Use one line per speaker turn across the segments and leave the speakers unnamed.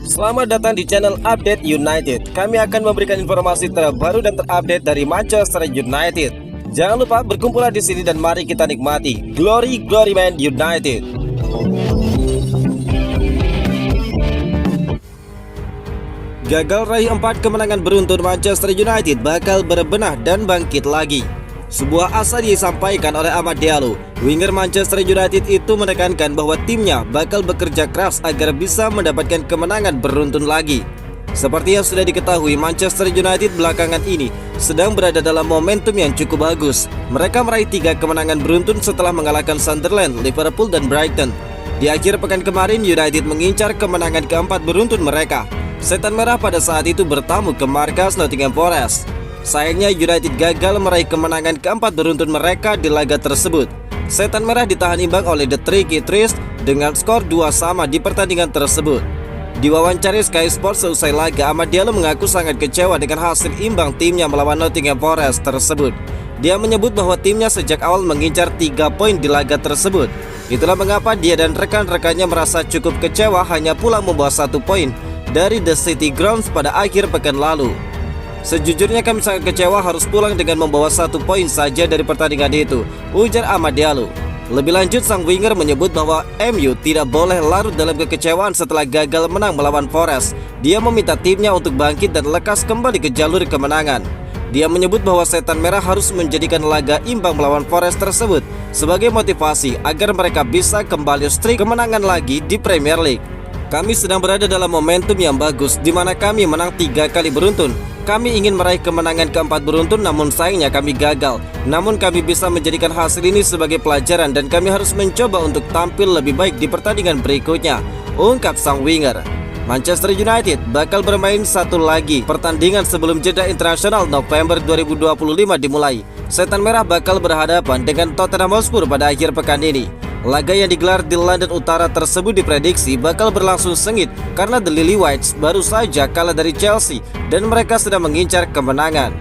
Selamat datang di channel Update United. Kami akan memberikan informasi terbaru dan terupdate dari Manchester United. Jangan lupa berkumpullah di sini dan mari kita nikmati Glory Man United. Gagal raih 4 kemenangan beruntun, Manchester United bakal berbenah dan bangkit lagi. Sebuah asa disampaikan oleh Amad Diallo. Winger Manchester United itu menekankan bahwa timnya bakal bekerja keras agar bisa mendapatkan kemenangan beruntun lagi. Seperti yang sudah diketahui, Manchester United belakangan ini sedang berada dalam momentum yang cukup bagus. Mereka meraih 3 kemenangan beruntun setelah mengalahkan Sunderland, Liverpool, dan Brighton. Di akhir pekan kemarin, United mengincar kemenangan keempat beruntun mereka. Setan Merah pada saat itu bertamu ke markas Nottingham Forest. Sayangnya United gagal meraih kemenangan keempat beruntun mereka di laga tersebut. Setan Merah ditahan imbang oleh The Tricky Trees dengan skor 2-2 di pertandingan tersebut. Diwawancari Sky Sports seusai laga, Amad Diallo mengaku sangat kecewa dengan hasil imbang timnya melawan Nottingham Forest tersebut. Dia menyebut bahwa timnya sejak awal mengincar 3 poin di laga tersebut. Itulah mengapa dia dan rekan-rekannya merasa cukup kecewa hanya pulang membawa 1 poin dari The City Grounds pada akhir pekan lalu. Sejujurnya kami sangat kecewa harus pulang dengan membawa 1 poin saja dari pertandingan itu, ujar Amad Diallo. Lebih lanjut, sang winger menyebut bahwa MU tidak boleh larut dalam kekecewaan setelah gagal menang melawan Forest. Dia meminta timnya untuk bangkit dan lekas kembali ke jalur kemenangan. Dia menyebut bahwa Setan Merah harus menjadikan laga imbang melawan Forest tersebut sebagai motivasi agar mereka bisa kembali streak kemenangan lagi di Premier League. Kami sedang berada dalam momentum yang bagus di mana kami menang 3 kali beruntun. Kami ingin meraih kemenangan keempat beruntun, namun sayangnya kami gagal. Namun kami bisa menjadikan hasil ini sebagai pelajaran dan kami harus mencoba untuk tampil lebih baik di pertandingan berikutnya, ungkap sang winger. Manchester United bakal bermain satu lagi pertandingan sebelum jeda internasional November 2025 dimulai. Setan Merah bakal berhadapan dengan Tottenham Hotspur pada akhir pekan ini. Laga yang digelar di London Utara tersebut diprediksi bakal berlangsung sengit karena The Lily Whites baru saja kalah dari Chelsea dan mereka sedang mengincar kemenangan.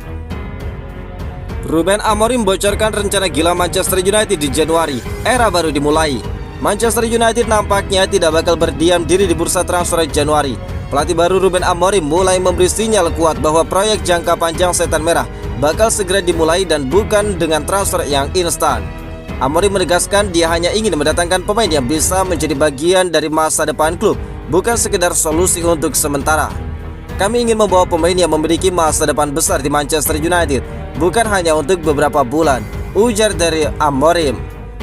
Ruben Amorim bocorkan rencana gila Manchester United di Januari. Era baru dimulai. Manchester United nampaknya tidak bakal berdiam diri di bursa transfer Januari. Pelatih baru Ruben Amorim mulai memberi sinyal kuat bahwa proyek jangka panjang Setan Merah bakal segera dimulai dan bukan dengan transfer yang instan. Amorim menegaskan dia hanya ingin mendatangkan pemain yang bisa menjadi bagian dari masa depan klub, bukan sekedar solusi untuk sementara. Kami ingin membawa pemain yang memiliki masa depan besar di Manchester United, bukan hanya untuk beberapa bulan, ujar dari Amorim.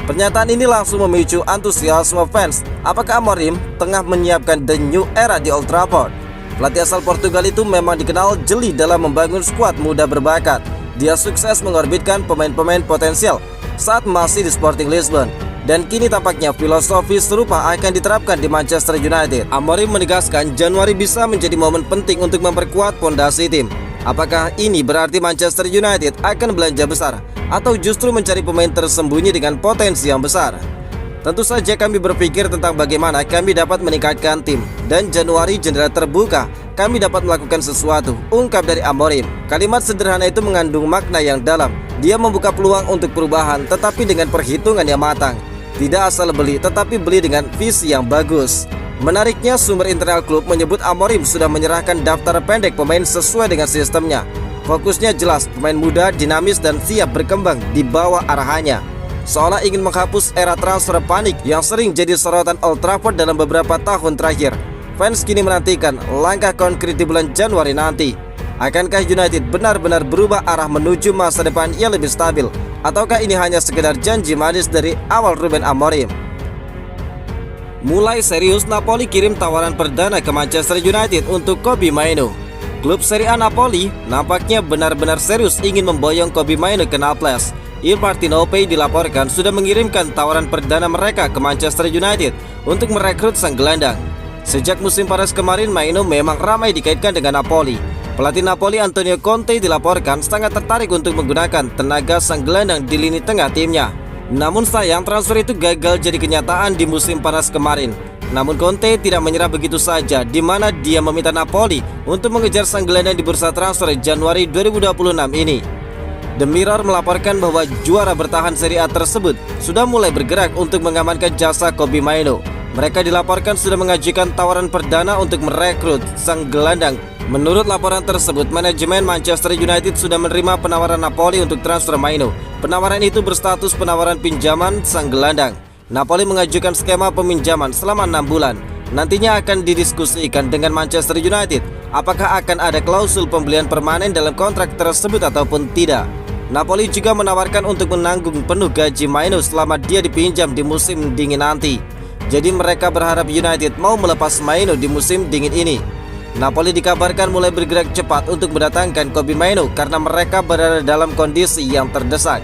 Pernyataan ini langsung memicu antusiasme fans. Apakah Amorim tengah menyiapkan the new era di Old Trafford? Pelatih asal Portugal itu memang dikenal jeli dalam membangun skuad muda berbakat. Dia sukses mengorbitkan pemain-pemain potensial saat masih di Sporting Lisbon, dan kini tampaknya filosofi serupa akan diterapkan di Manchester United. Amorim menegaskan Januari bisa menjadi momen penting untuk memperkuat fondasi tim. Apakah ini berarti Manchester United akan belanja besar atau justru mencari pemain tersembunyi dengan potensi yang besar? Tentu saja kami berpikir tentang bagaimana kami dapat meningkatkan tim, dan Januari jendela terbuka, kami dapat melakukan sesuatu, ungkap dari Amorim. Kalimat sederhana itu mengandung makna yang dalam. Dia membuka peluang untuk perubahan tetapi dengan perhitungan yang matang. Tidak asal beli tetapi beli dengan visi yang bagus. Menariknya, sumber internal klub menyebut Amorim sudah menyerahkan daftar pendek pemain sesuai dengan sistemnya. Fokusnya jelas, pemain muda, dinamis dan siap berkembang di bawah arahannya. Seolah ingin menghapus era transfer panik yang sering jadi sorotan Old Trafford dalam beberapa tahun terakhir. Fans kini menantikan langkah konkret di bulan Januari nanti. Akankah United benar-benar berubah arah menuju masa depan yang lebih stabil? Ataukah ini hanya sekedar janji manis dari awal Ruben Amorim? Mulai serius, Napoli kirim tawaran perdana ke Manchester United untuk Kobbie Mainoo. Klub Serie A Napoli nampaknya benar-benar serius ingin memboyong Kobbie Mainoo ke Naples. Il Partenope dilaporkan sudah mengirimkan tawaran perdana mereka ke Manchester United untuk merekrut sang gelandang. Sejak musim panas kemarin, Mainoo memang ramai dikaitkan dengan Napoli. Pelatih Napoli Antonio Conte dilaporkan sangat tertarik untuk menggunakan tenaga sang gelandang di lini tengah timnya. Namun sayang, transfer itu gagal jadi kenyataan di musim panas kemarin. Namun Conte tidak menyerah begitu saja, di mana dia meminta Napoli untuk mengejar sang gelandang di bursa transfer Januari 2026 ini. The Mirror melaporkan bahwa juara bertahan Serie A tersebut sudah mulai bergerak untuk mengamankan jasa Kobbie Mainoo. Mereka dilaporkan sudah mengajukan tawaran perdana untuk merekrut sang gelandang. Menurut laporan tersebut, manajemen Manchester United sudah menerima penawaran Napoli untuk transfer Maino. Penawaran itu berstatus penawaran pinjaman sang gelandang. Napoli mengajukan skema peminjaman selama 6 bulan. Nantinya akan didiskusikan dengan Manchester United apakah akan ada klausul pembelian permanen dalam kontrak tersebut ataupun tidak. Napoli juga menawarkan untuk menanggung penuh gaji Maino selama dia dipinjam di musim dingin nanti. Jadi mereka berharap United mau melepas Maino di musim dingin ini. Napoli dikabarkan mulai bergerak cepat untuk mendatangkan Kobbie Mainoo karena mereka berada dalam kondisi yang terdesak.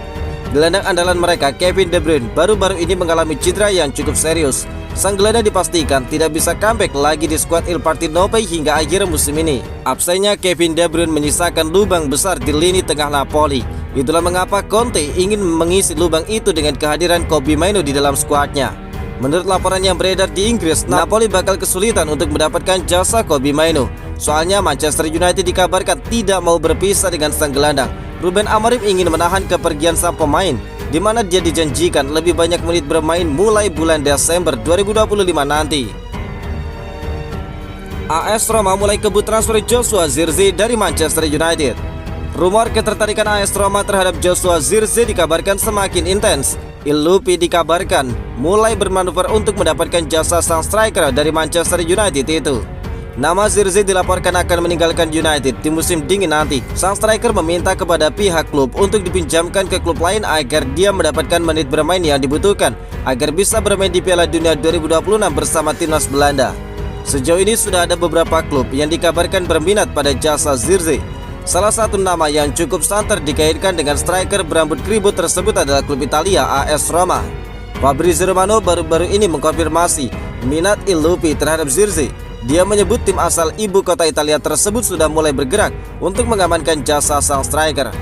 Gelandang andalan mereka, Kevin De Bruyne, baru-baru ini mengalami cedera yang cukup serius. Sang gelandang dipastikan tidak bisa comeback lagi di skuad Il Partenope hingga akhir musim ini. Absennya Kevin De Bruyne menyisakan lubang besar di lini tengah Napoli. Itulah mengapa Conte ingin mengisi lubang itu dengan kehadiran Kobbie Mainoo di dalam skuadnya. Menurut laporan yang beredar di Inggris, Napoli bakal kesulitan untuk mendapatkan jasa Kobbie Mainoo. Soalnya Manchester United dikabarkan tidak mau berpisah dengan sang gelandang. Ruben Amorim ingin menahan kepergian sang pemain, di mana dia dijanjikan lebih banyak menit bermain mulai bulan Desember 2025 nanti. AS Roma mulai kebut transfer Joshua Zirkzee dari Manchester United. Rumor ketertarikan AS Roma terhadap Joshua Zirkzee dikabarkan semakin intens. Il Lupi dikabarkan mulai bermanuver untuk mendapatkan jasa sang striker dari Manchester United itu. Nama Zirkzee dilaporkan akan meninggalkan United di musim dingin nanti. Sang striker meminta kepada pihak klub untuk dipinjamkan ke klub lain agar dia mendapatkan menit bermain yang dibutuhkan agar bisa bermain di Piala Dunia 2026 bersama timnas Belanda. Sejauh ini sudah ada beberapa klub yang dikabarkan berminat pada jasa Zirkzee. Salah satu nama yang cukup santer dikaitkan dengan striker berambut keribut tersebut adalah klub Italia AS Roma. Fabrizio Romano baru-baru ini mengkonfirmasi minat Il Lupi terhadap Zirkzee. Dia menyebut tim asal ibu kota Italia tersebut sudah mulai bergerak untuk mengamankan jasa sang striker.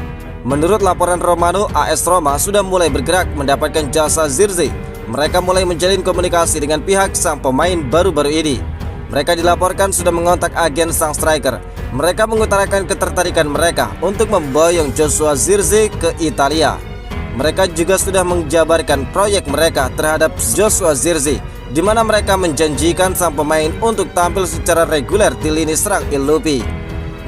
Menurut laporan Romano, AS Roma sudah mulai bergerak mendapatkan jasa Zirkzee. Mereka mulai menjalin komunikasi dengan pihak sang pemain baru-baru ini. Mereka dilaporkan sudah mengontak agen sang striker. Mereka mengutarakan ketertarikan mereka untuk memboyong Joshua Zirkzee ke Italia. Mereka juga sudah menjabarkan proyek mereka terhadap Joshua Zirkzee, di mana mereka menjanjikan sang pemain untuk tampil secara reguler di lini serang Il Lupi.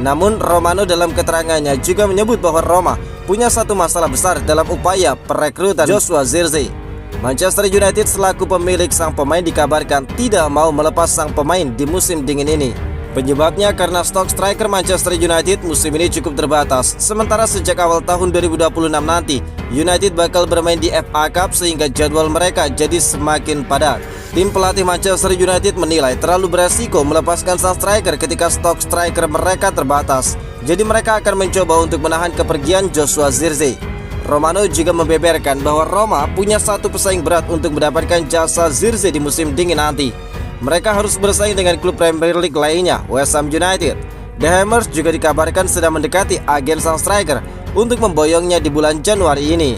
Namun Romano dalam keterangannya juga menyebut bahwa Roma punya satu masalah besar dalam upaya perekrutan Joshua Zirkzee. Manchester United selaku pemilik sang pemain dikabarkan tidak mau melepas sang pemain di musim dingin ini. Penyebabnya karena stok striker Manchester United musim ini cukup terbatas. Sementara sejak awal tahun 2026 nanti, United bakal bermain di FA Cup sehingga jadwal mereka jadi semakin padat. Tim pelatih Manchester United menilai terlalu beresiko melepaskan sang striker ketika stok striker mereka terbatas. Jadi mereka akan mencoba untuk menahan kepergian Joshua Zirkzee. Romano juga membeberkan bahwa Roma punya satu pesaing berat untuk mendapatkan jasa Zirkzee di musim dingin nanti. Mereka harus bersaing dengan klub Premier League lainnya, West Ham United. The Hammers juga dikabarkan sedang mendekati agen sang striker untuk memboyongnya di bulan Januari ini.